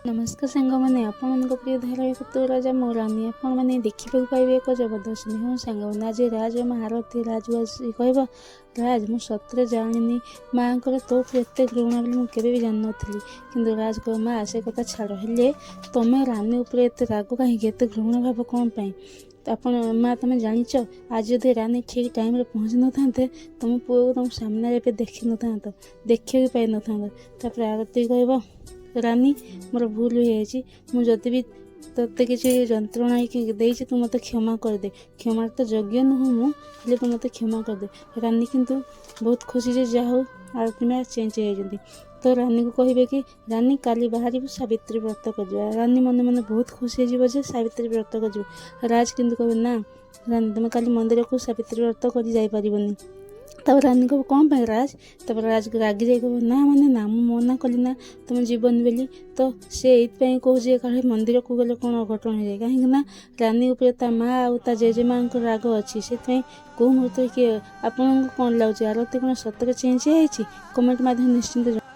नमस्कार सांग मैंने आपण प्रिय धारावाहिक तो राजा मो रानी आपण मैंने देखा पाइबे एक जबरदस्त हाँ सांग मैंने आज राज आरती राज कह राज मु सतरे जानी माँ को तो एत घृणा बोली मुझे भी जान नी कि राज कह माँ से कथा छाड़ हेले तुम रानी उपर एत राग कहीं एत घृणा भाव कौन पाई आपण माँ तुम जाच आज जब रानी ठीक टाइम पहुँची न था तुम पुओ को तुम सामने देखी न था देखा भी पाई न था आरती कह रानी मोर भूल हो जदि भी तोते किसी जंत्रणा देती तू मत क्षमा करदे क्षमा तो योग्य नुह मुझे तू मत क्षमा करदे रानी किंतु बहुत खुशी से जा हो आरती में चेंज हो तो रानी को कहे कि रानी काली बाहर सावित्री व्रत कर रानी मन मन बहुत खुशी हो सावित्री व्रत कर राज किंतु कहे ना रानी तुम काली मंदिर को सावित्री व्रत कर जापरबनी तब रानी को कौन पाए राज तब राज रागी जाए कह ना माने ना मु मना कली ना तुम जीवन बोली तो से ये कहे कहे मंदिर को गले कौन अघटन हो जाए कहीं रानी उपर माँ आ जेजेमा राग अच्छी से कौ मुहूर्त किए आपन कौन लगे आरती कौन सतरे चेंज है कमेंट माध्यम निश्चिंत